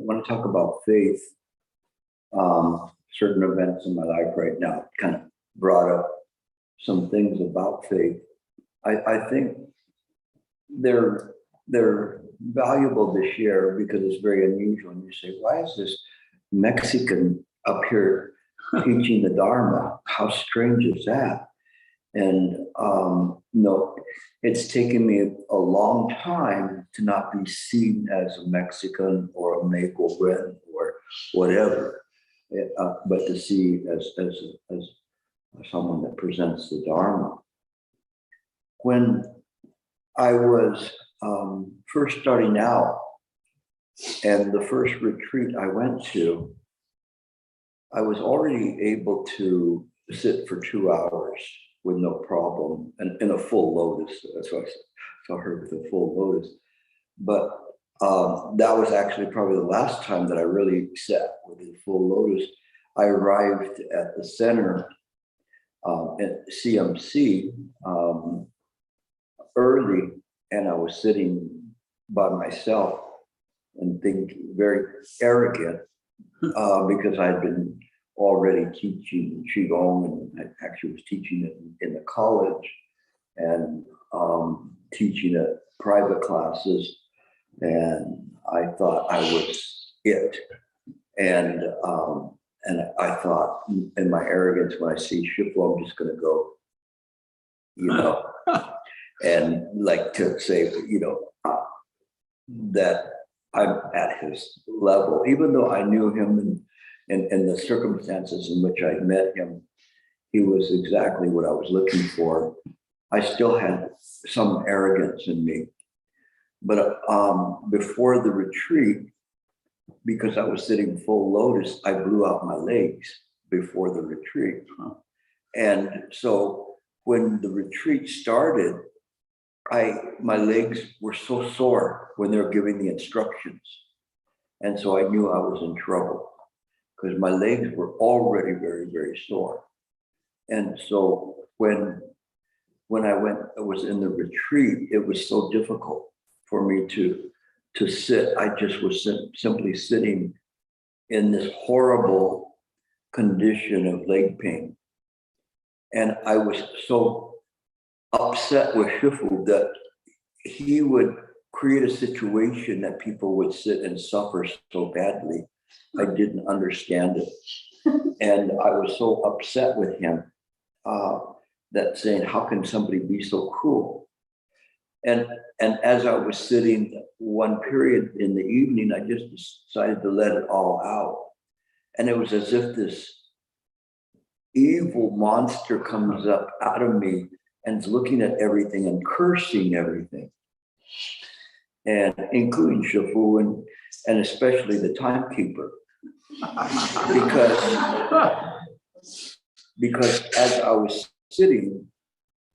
want to talk about faith, certain events in my life right now kind of brought up some things about faith. I think they're valuable to share because it's very unusual. And you say, why is this Mexican up here teaching the Dharma? How strange is that? And no, it's taken me a long time to not be seen as a Mexican or a Maple or whatever, but to see as someone that presents the Dharma. When I was first starting out, and the first retreat I went to, I was already able to sit for 2 hours with no problem, and in a full lotus. That's why I saw her with a full lotus. But that was actually probably the last time that I really sat with a full lotus. I arrived at the center at CMC early, and I was sitting by myself and thinking very arrogant because I'd been already teaching Qigong, and I actually was teaching it in the college and teaching at private classes, and I thought I was it. And I thought in my arrogance, when I see Shifu, I'm just going to go, and like to say, that I'm at his level, even though I knew him and the circumstances in which I met him, he was exactly what I was looking for. I still had some arrogance in me. But before the retreat, because I was sitting full lotus, I blew out my legs before the retreat. And so when the retreat started, my legs were so sore when they were giving the instructions. And so I knew I was in trouble because my legs were already very, very sore. And so when I was in the retreat, it was so difficult for me to sit. I just was simply sitting in this horrible condition of leg pain. And I was so upset with Shifu that he would create a situation that people would sit and suffer so badly. I didn't understand it. And I was so upset with him that saying, how can somebody be so cruel? And as I was sitting one period in the evening, I just decided to let it all out. And it was as if this evil monster comes up out of me and is looking at everything and cursing everything, and including Shifu and especially the timekeeper, because as I was sitting,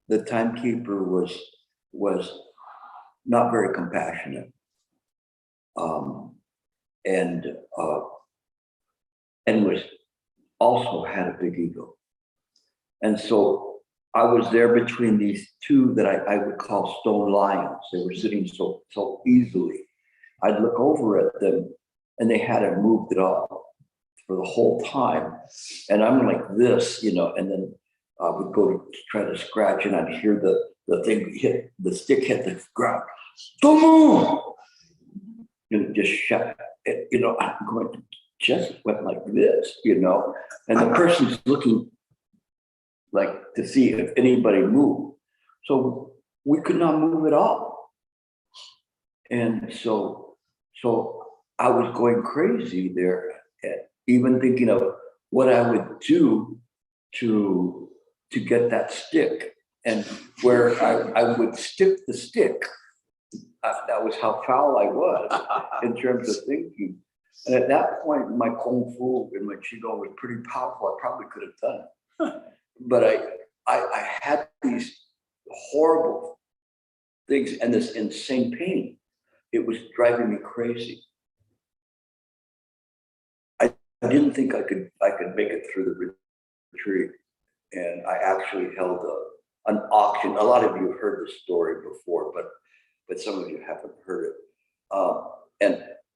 the timekeeper was not very compassionate, and was also had a big ego. And so I was there between these two that I would call stone lions. They were sitting so easily. I'd look over at them and they hadn't moved at all for the whole time. And I'm like this, and then I would go to try to scratch and I'd hear the thing hit, the stick hit the ground. Don't move! And it just shut, I'm going to just went like this, and the person's looking like to see if anybody moved. So we could not move at all. And so I was going crazy there, even thinking of what I would do to get that stick, and where I would stick the stick. That was how foul I was in terms of thinking. And at that point, my Kung Fu and my Qigong was pretty powerful. I probably could have done it. But I had these horrible things and this insane pain. It was driving me crazy. I didn't think I could make it through the retreat, and I actually held an auction. A lot of you have heard the story before, but some of you haven't heard it.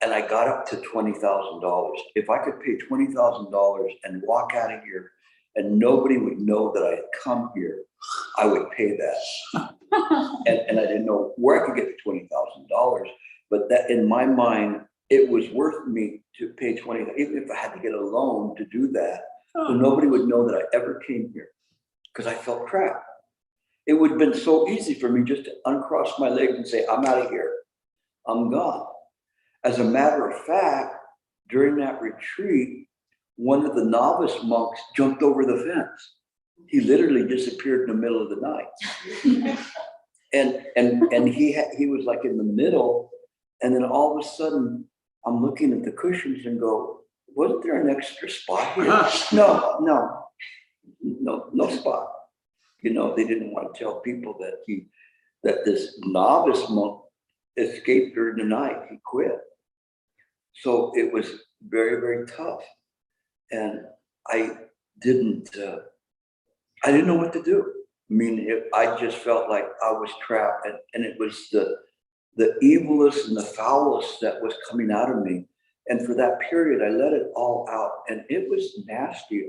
and I got up to $20,000. If I could pay $20,000 and walk out of here and nobody would know that I had come here, I would pay that. And I didn't know where I could get the $20,000, but that in my mind, it was worth me to pay 20, even if I had to get a loan to do that. So nobody would know that I ever came here because I felt crap. It would have been so easy for me just to uncross my legs and say, I'm out of here. I'm gone. As a matter of fact, during that retreat, one of the novice monks jumped over the fence. He literally disappeared in the middle of the night. And he was like in the middle, and then all of a sudden I'm looking at the cushions and go, wasn't there an extra spot here? No spot. You know, they didn't want to tell people that this novice monk escaped during the night. He quit. So it was very, very tough. And I didn't know what to do. I mean, I just felt like I was trapped, and it was the evilest and the foulest that was coming out of me. And for that period, I let it all out, and it was nasty.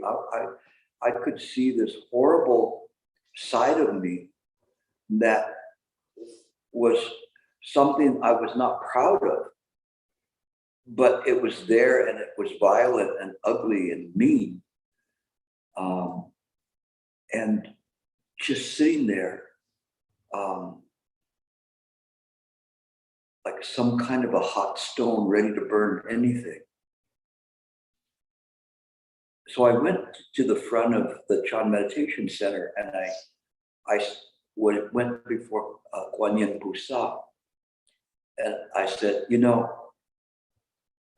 I could see this horrible side of me that was something I was not proud of, but it was there, and it was violent and ugly and mean. And just sitting there, like some kind of a hot stone ready to burn anything. So I went to the front of the Chan Meditation Center, and I went before Guan Yin Pusa, and I said, you know,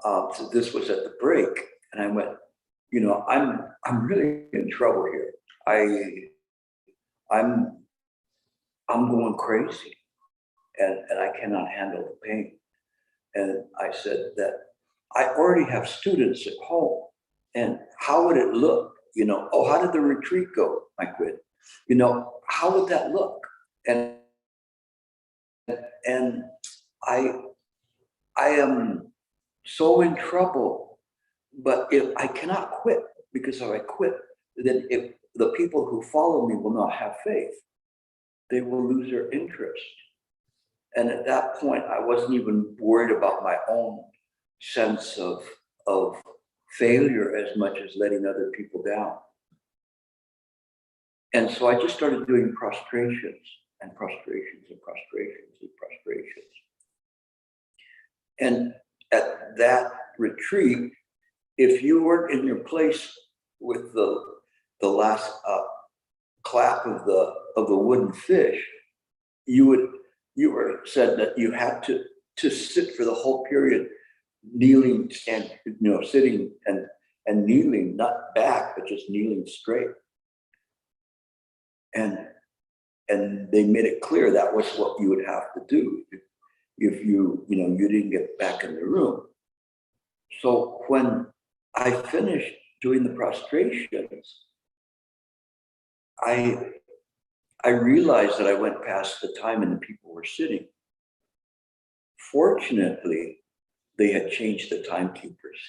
so this was at the break, and I went, you know, I'm really in trouble here. I'm going crazy, and I cannot handle the pain. And I said that I already have students at home, and how would it look? You know, oh, how did the retreat go? I quit. You know, how would that look? And I am so in trouble, but if I cannot quit, because if I quit, then if the people who follow me will not have faith, they will lose their interest. And at that point, I wasn't even worried about my own sense of failure as much as letting other people down. And so I just started doing prostrations and prostrations and prostrations and prostrations. And at that retreat, if you weren't in your place with the last clap of the wooden fish, you were said that you had to sit for the whole period, kneeling, and sitting and kneeling, not back, but just kneeling straight. And they made it clear that was what you would have to do if you didn't get back in the room. So when I finished doing the prostrations, I realized that I went past the time and the people were sitting. Fortunately, they had changed the timekeepers.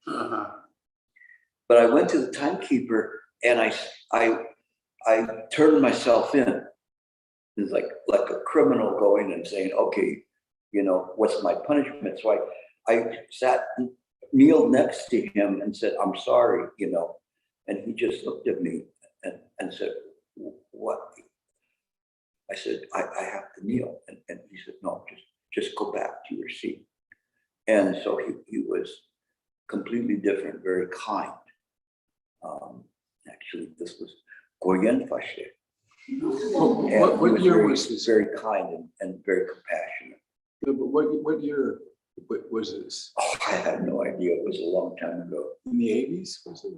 But I went to the timekeeper and I turned myself in. It's like a criminal going and saying, okay, what's my punishment? So I kneeled next to him and said, I'm sorry, and he just looked at me and said, what? I said, I have to kneel. And he said, no, just go back to your seat. And so he was completely different, very kind. Actually, this was Goyen Fashe. What year was this? Very kind and very compassionate. Yeah, but what year was this? Oh, I had no idea. It was a long time ago. In the 80s, was it?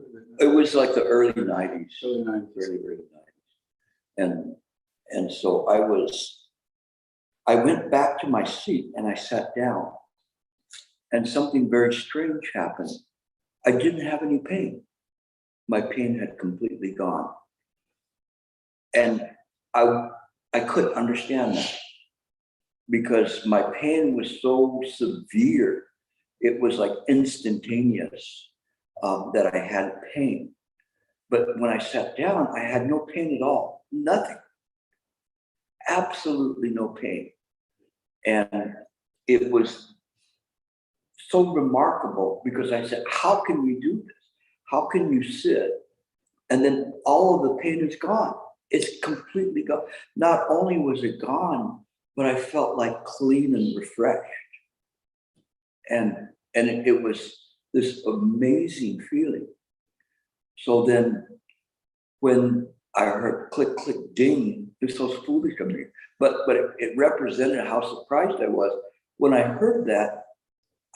It was like the early 90s. Early 90s. Early 90s. And so I went back to my seat and I sat down, and something very strange happened. I didn't have any pain. My pain had completely gone. And I couldn't understand that, because my pain was so severe. it was like instantaneous that I had pain. But when I sat down, I had no pain at all, nothing, absolutely no pain. And it was so remarkable because I said, how can we do this? How can you sit? And then all of the pain is gone. It's completely gone. Not only was it gone, but I felt like clean and refreshed. And it was this amazing feeling. So then when I heard click, click, ding, it was so foolish of me, but it represented how surprised I was. When I heard that,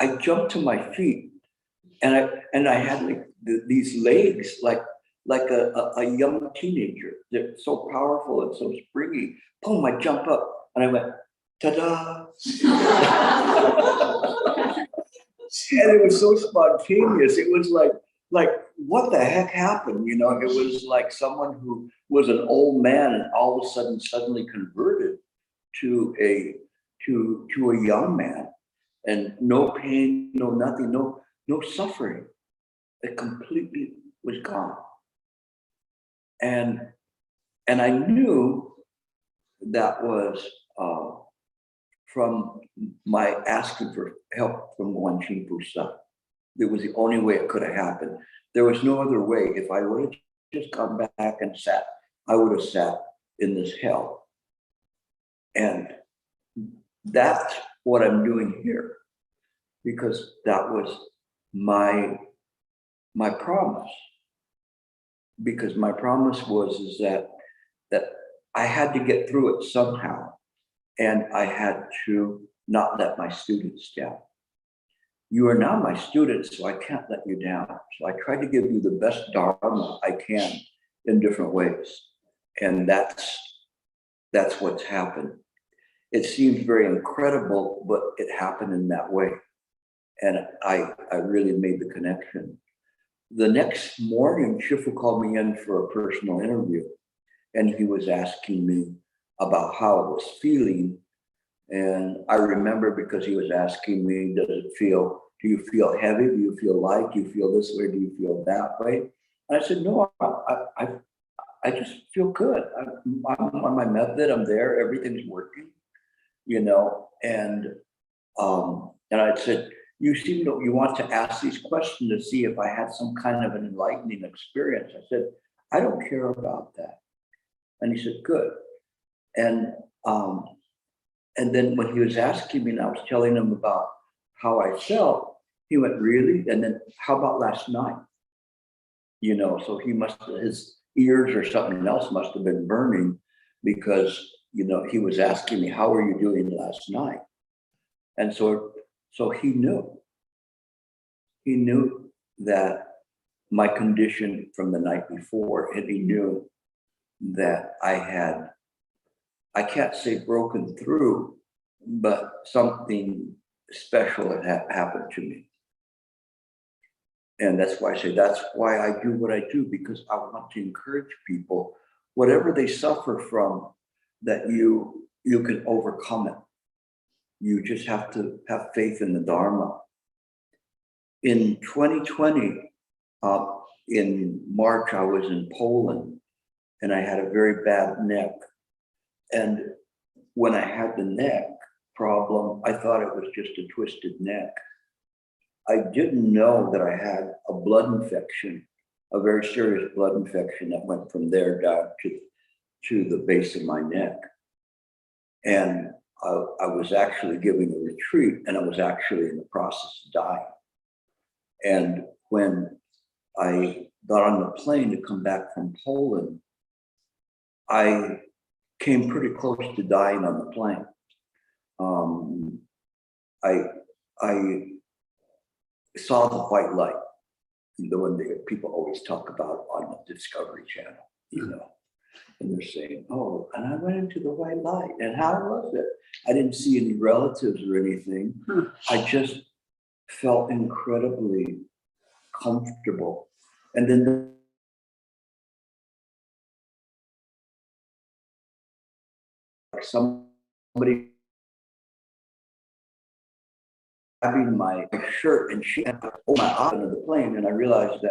I jumped to my feet and I had like these legs like a young teenager. They're so powerful and so springy. Boom, I jump up and I went, ta-da. And it was so spontaneous. It was like what the heck happened? You know, it was like someone who was an old man and all of a sudden suddenly converted to a young man, and no pain, no nothing, no suffering. It completely was gone. And I knew that was from my asking for help from One Chinpu Sa. It was the only way it could have happened. There was no other way. If I would have just gone back and sat, I would have sat in this hell. And that's what I'm doing here, because that was my promise. Because my promise is that I had to get through it somehow, and I had to not let my students down. You are now my students, so I can't let you down. So I try to give you the best Dharma I can in different ways. And that's what's happened. It seems very incredible, but it happened in that way. And I really made the connection. The next morning, Shifu called me in for a personal interview, and he was asking me about how I was feeling. And I remember because he was asking me, do you feel heavy? Do you feel light? Do you feel this way? Do you feel that way? And I said, no, I just feel good. I'm on my method. I'm there. Everything's working, you know. And I said, you seem to, you want to ask these questions to see if I had some kind of an enlightening experience. I said, I don't care about that. And he said, good. And then when he was asking me and I was telling him about how I felt, he went, really? And then how about last night? You know, so he must have, his ears or something else must have been burning, because, you know, he was asking me, how are you doing last night? And so he knew that my condition from the night before, and he knew that I can't say broken through, but something special had happened to me. And that's why I say, that's why I do what I do, because I want to encourage people, whatever they suffer from, that you can overcome it. You just have to have faith in the Dharma. In 2020, in March, I was in Poland and I had a very bad neck. And when I had the neck problem, I thought it was just a twisted neck. I didn't know that I had a blood infection, a very serious blood infection that went from there down to the base of my neck. And I was actually giving a retreat, and I was actually in the process of dying. And when I got on the plane to come back from Poland, I came pretty close to dying on the plane. I saw the white light, the one that people always talk about on the Discovery Channel, you know, and they're saying, oh, and I went into the white light, and how was it? I didn't see any relatives or anything. I just felt incredibly comfortable. And then somebody grabbing my shirt and she had to pull my eye into the plane. And I realized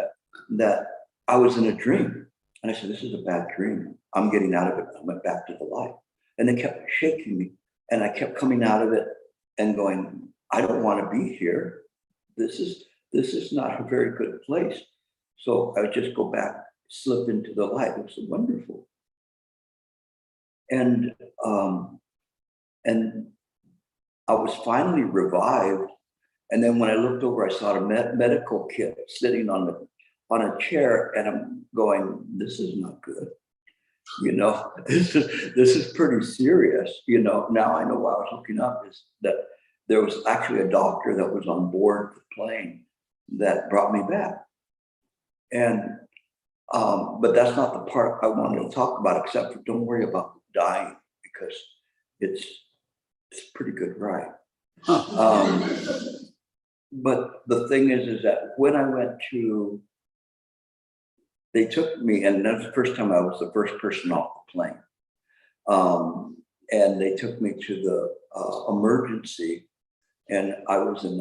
that I was in a dream. And I said, this is a bad dream. I'm getting out of it. I went back to the light. And they kept shaking me. And I kept coming out of it and going, I don't want to be here. This is not a very good place. So I would just go back, slip into the light. It was wonderful. And I was finally revived. And then when I looked over, I saw a medical kit sitting on a chair, and I'm going, this is not good. This is pretty serious. Now I know why I was looking up, is that there was actually a doctor that was on board the plane that brought me back. And but that's not the part I wanted to talk about, except for don't worry about dying, because it's a pretty good ride. But the thing is that when I went to, they took me, and that's the first time I was the first person off the plane. And they took me to the emergency, and I was in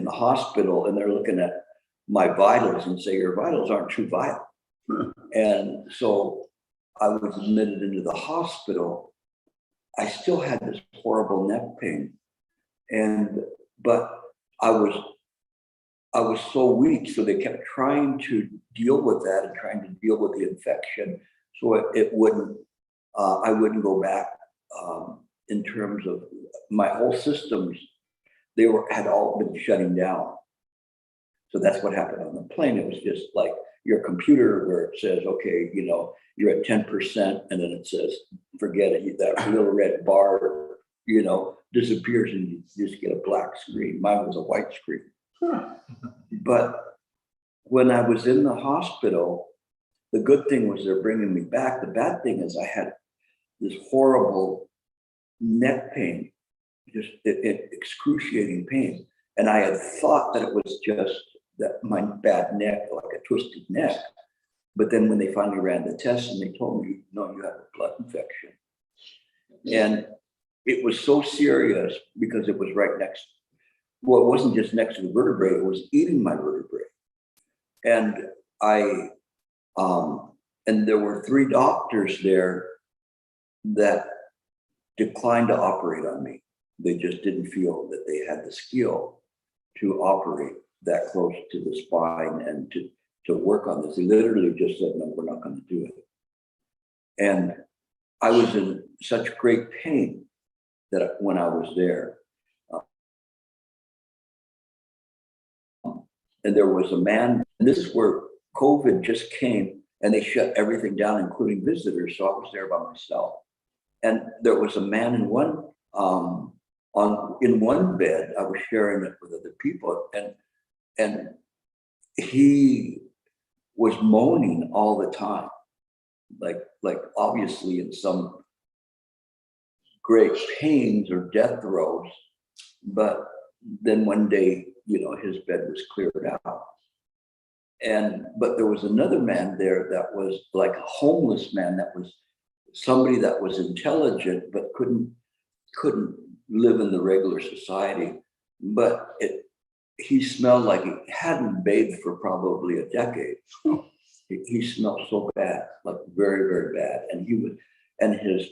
the hospital, and they're looking at my vitals and say, your vitals aren't too vital. And so I was admitted into the hospital. I still had this horrible neck pain, but I was so weak, so they kept trying to deal with that and trying to deal with the infection, so it wouldn't, I wouldn't go back. In terms of my whole systems, had all been shutting down. So that's what happened on the plane. It was just like your computer, where it says, okay, you're at 10%, and then it says, forget it. That little red bar, disappears, and you just get a black screen. Mine was a white screen. But when I was in the hospital, the good thing was they're bringing me back. The bad thing is I had this horrible neck pain, just excruciating pain. And I had thought that it was just that my bad neck, like a twisted neck. But then when they finally ran the test and they told me, no, you have a blood infection. And it was so serious because it was right next. Well, it wasn't just next to the vertebrae, it was eating my vertebrae. And and there were 3 doctors there that declined to operate on me. They just didn't feel that they had the skill to operate that close to the spine and to work on this. They literally just said, no, we're not going to do it. And I was in such great pain that when I was there, and there was a man, and this is where COVID just came and they shut everything down, including visitors. So I was there by myself. And there was a man in one bed. I was sharing it with other people, and he was moaning all the time, like obviously in some great pains or death throes. But then one day, his bed was cleared out. But there was another man there that was like a homeless man, that was somebody that was intelligent but couldn't live in the regular society. But he smelled like he hadn't bathed for probably a decade. He smelled so bad, like very, very bad. And his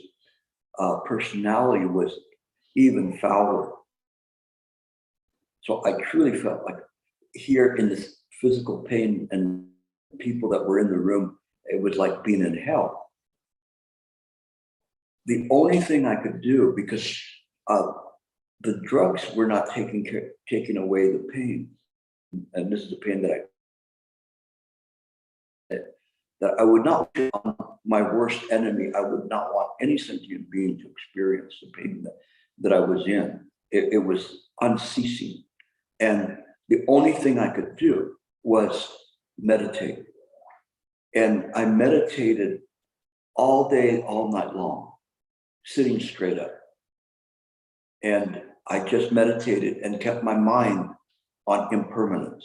personality was even fouler. So I truly felt like here in this physical pain, and people that were in the room, it was like being in hell. The only thing I could do, because the drugs were not taking away the pain, and this is the pain that I would not want my worst enemy. I would not want any sentient being to experience the pain that I was in. It was unceasing. And the only thing I could do was meditate. And I meditated all day, all night long, sitting straight up. And I just meditated and kept my mind on impermanence.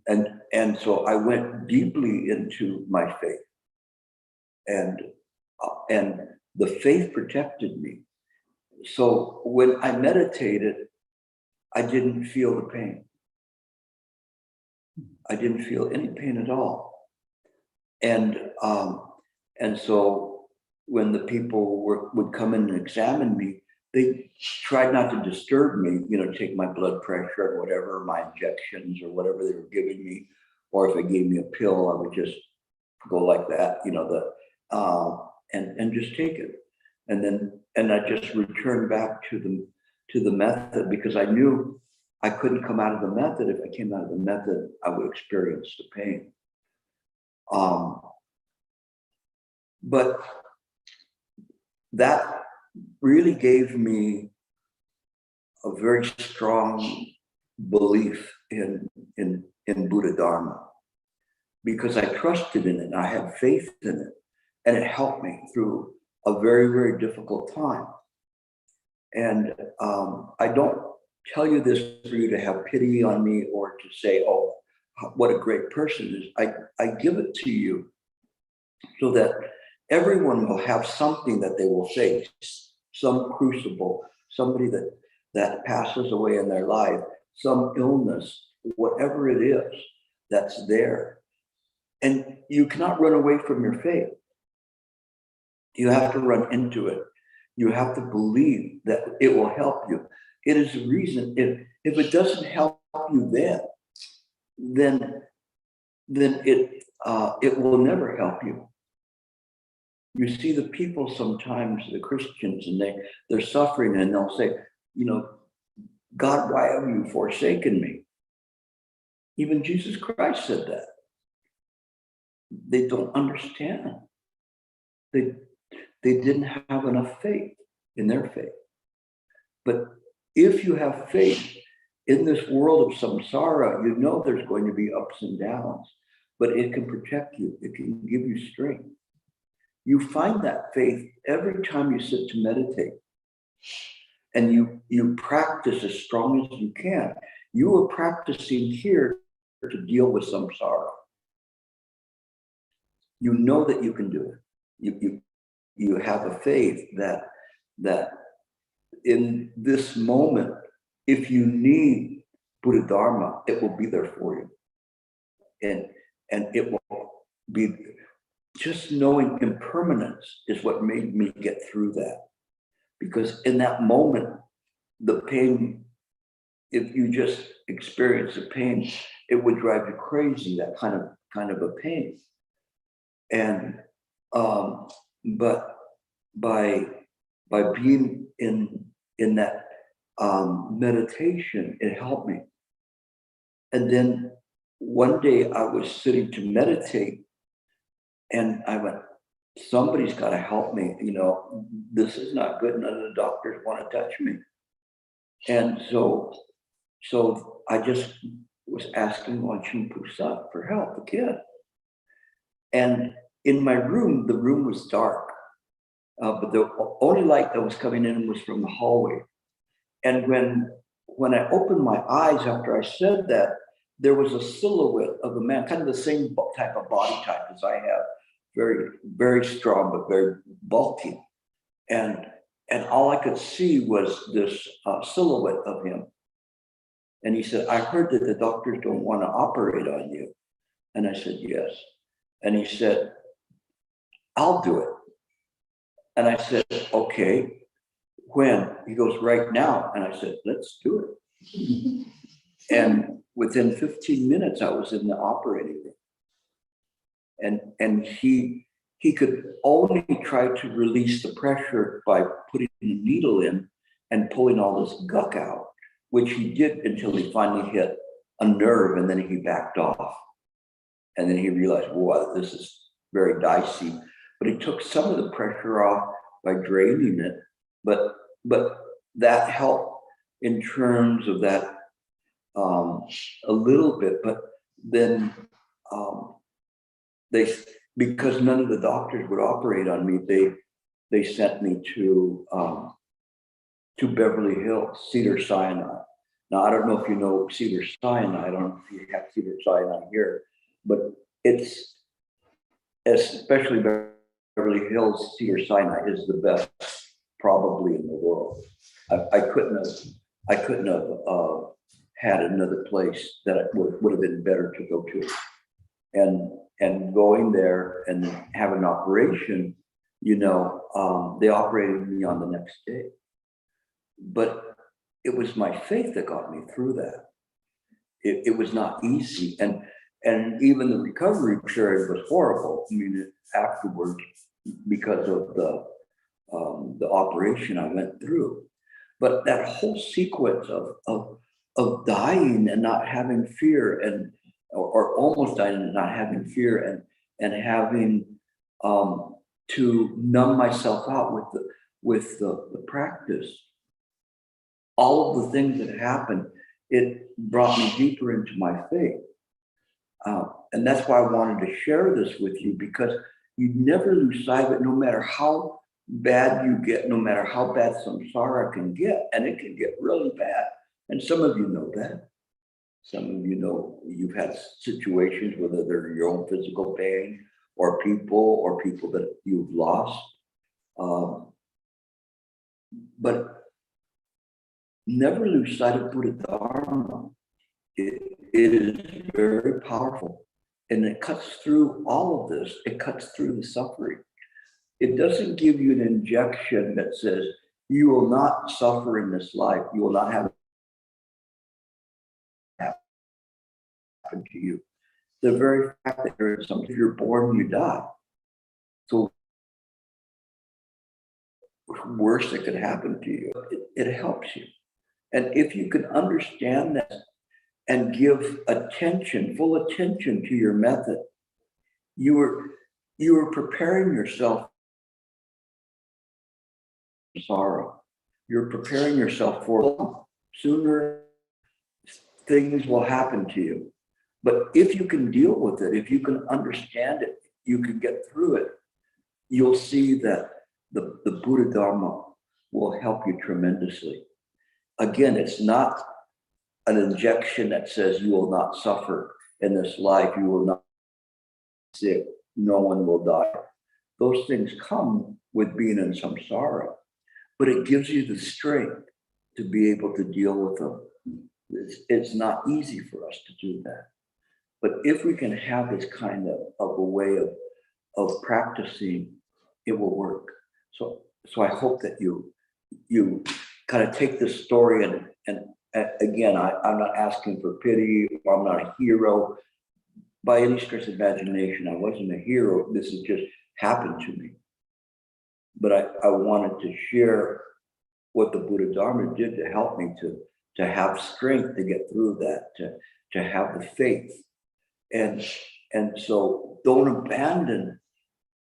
And so I went deeply into my faith. And the faith protected me. So when I meditated, I didn't feel the pain. I didn't feel any pain at all. And so when the people would come in and examine me, they tried not to disturb me, take my blood pressure or whatever, my injections or whatever they were giving me. Or if they gave me a pill, I would just go like that, and just take it. And I just returned back to the method, because I knew I couldn't come out of the method. If I came out of the method, I would experience the pain. But that really gave me a very strong belief in Buddha Dharma, because I trusted in it and I had faith in it, and it helped me through a very, very difficult time. And I don't tell you this for you to have pity on me or to say, oh, what a great person is. I give it to you so that everyone will have something that they will face, some crucible, somebody that passes away in their life, some illness, whatever it is that's there. And you cannot run away from your faith. You have to run into it. You have to believe that it will help you. It is the reason, if it doesn't help you then it will never help you. You see the people sometimes, the Christians, and they're suffering, and they'll say, God, why have you forsaken me? Even Jesus Christ said that. They don't understand. They didn't have enough faith in their faith. But if you have faith in this world of samsara, there's going to be ups and downs, but it can protect you. It can give you strength. You find that faith every time you sit to meditate, and you practice as strong as you can. You are practicing here to deal with samsara. You know that you can do it. You have a faith that in this moment, if you need Buddha Dharma, it will be there for you. And it will be, just knowing impermanence is what made me get through that. Because in that moment, the pain, if you just experience the pain, it would drive you crazy, that kind of a pain. And but by being in that meditation, it helped me. And then one day I was sitting to meditate, and I went, somebody's got to help me. This is not good. None of the doctors want to touch me. And so I just was asking Wanchun Pusa for help again. And in my room, the room was dark, but the only light that was coming in was from the hallway. And when I opened my eyes after I said that, there was a silhouette of a man, kind of the same type of body type as I have, very, very strong, but very bulky. And all I could see was this silhouette of him. And he said, I heard that the doctors don't want to operate on you. And I said, yes. And he said, I'll do it. And I said, okay, when? He goes, right now. And I said, let's do it. And within 15 minutes, I was in the operating room. And he could only try to release the pressure by putting a needle in and pulling all this guck out, which he did until he finally hit a nerve, and then he backed off. And then he realized, wow, this is very dicey. But he took some of the pressure off by draining it. But that helped in terms of that a little bit. But then because none of the doctors would operate on me, they sent me to Beverly Hills, Cedars-Sinai. Now, I don't know if you know Cedars-Sinai. I don't know if you have Cedars-Sinai here, but it's, especially Beverly Hills, Cedars-Sinai is the best probably in the world. I couldn't have I couldn't have had another place that it would have been better to go to. And going there and have an operation, they operated me on the next day. But it was my faith that got me through that. It was not easy. And even the recovery period was horrible. I mean, afterwards, because of the operation I went through. But that whole sequence of dying and not having fear, or almost dying and not having fear, and having to numb myself out with the practice, all of the things that happened, it brought me deeper into my faith. And that's why I wanted to share this with you, because you never lose sight of it, no matter how bad you get, no matter how bad samsara can get, and it can get really bad. And some of you know that. Some of you know you've had situations, whether they're your own physical pain or people that you've lost. But never lose sight of Buddha Dharma. It is very powerful, and it cuts through all of this. It cuts through the suffering. It doesn't give you an injection that says you will not suffer in this life. You will not have it happen to you. The very fact that there is something, if you're born, you die. So worse that could happen to you, it helps you. And if you can understand that and give attention, full attention to your method, you are preparing yourself for sorrow. You're preparing yourself for sooner things will happen to you. But if you can deal with it, if you can understand it, you can get through it, you'll see that the Buddha Dharma will help you tremendously. Again, it's not an injection that says you will not suffer in this life, you will not be sick, no one will die. Those things come with being in samsara, but it gives you the strength to be able to deal with them. It's not easy for us to do that. But if we can have this kind of a way of practicing, it will work. So I hope that you kind of take this story and again, I'm not asking for pity, or I'm not a hero by any stretch of imagination. I wasn't a hero. This has just happened to me. But I wanted to share what the Buddha Dharma did to help me to have strength to get through that, to have the faith. And so don't abandon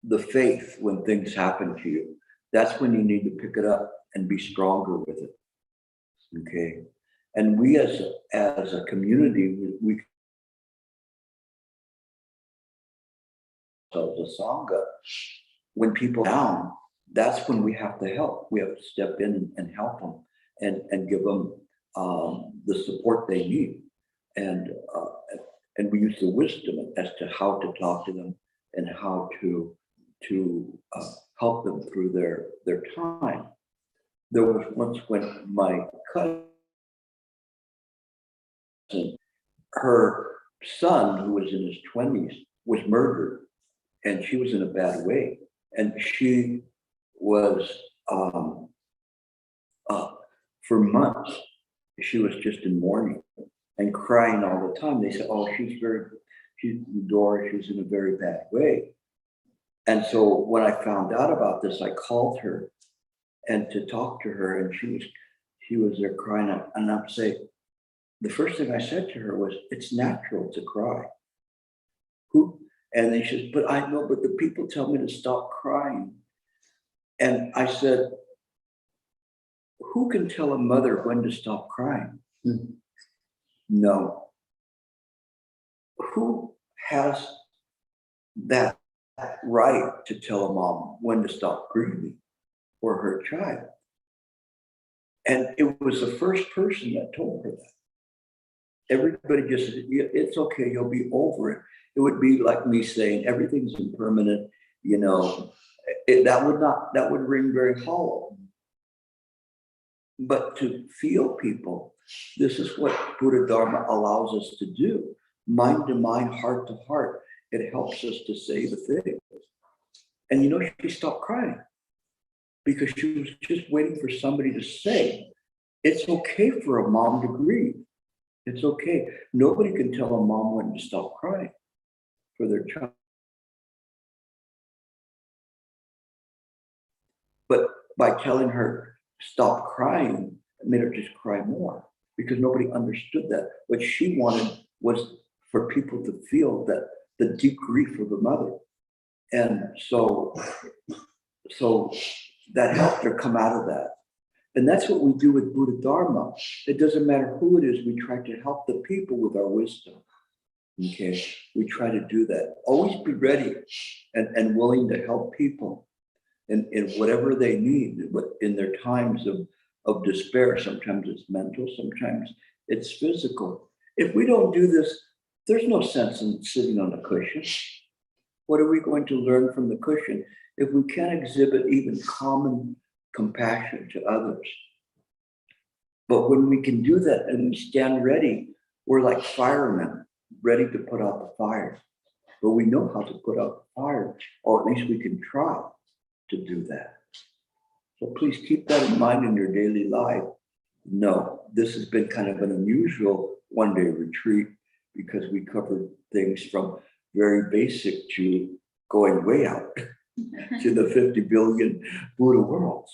the faith when things happen to you. That's when you need to pick it up and be stronger with it. Okay. And we as a community, we so the Sangha, when people are down, that's when we have to help. We have to step in and help them and give them the support they need. And we use the wisdom as to how to talk to them and how to help them through their time. There was once when my cousin, her son, who was in his 20s, was murdered, and she was in a bad way. And she was, for months, she was just in mourning and crying all the time. They said, oh, she's Dora, she's in a very bad way. And so when I found out about this, I called her and to talk to her, and she was there crying. And I'm saying, the first thing I said to her was, it's natural to cry. And then she says, but I know, but the people tell me to stop crying. And I said, who can tell a mother when to stop crying? No. Who has that right to tell a mom when to stop grieving for her child? And it was the first person that told her that. Everybody just said, it's okay, you'll be over it. It would be like me saying everything's impermanent, that would ring very hollow. but to feel people. This is what Buddha Dharma allows us to do. Mind to mind, heart to heart. It helps us to say the thing. And you know, she stopped crying because she was just waiting for somebody to say, it's okay for a mom to grieve. It's okay. Nobody can tell a mom when to stop crying for their child. But by telling her, stop crying, it made her just cry more because nobody understood that. What she wanted was for people to feel that the deep grief of the mother. And so that helped her come out of that. And that's what we do with Buddha Dharma. It doesn't matter who it is, we try to help the people with our wisdom. Okay, we try to do that. Always be ready and willing to help people in whatever they need, but in their times of despair. Sometimes it's mental, sometimes it's physical. If we don't do this, there's no sense in sitting on a cushion. What are we going to learn from the cushion if we can't exhibit even common compassion to others? But when we can do that and we stand ready, we're like firemen, ready to put out the fire. But we know how to put out the fire, or at least we can try to do that. So please keep that in mind in your daily life. No, this has been kind of an unusual one-day retreat because we covered things from very basic to going way out to the 50 billion Buddha worlds.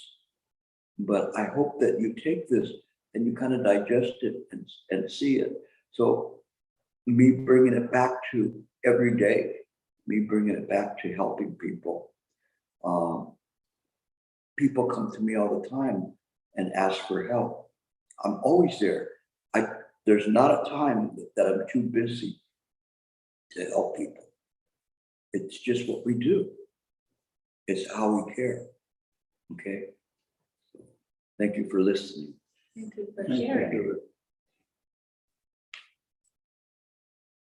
But I hope that you take this and you kind of digest it and see it. So me bringing it back to every day, me bringing it back to helping people. People come to me all the time and ask for help. I'm always there. There's not a time that I'm too busy to help people. It's just what we do. It's how we care. Okay. Thank you for listening. Thank you for sharing. Thank you.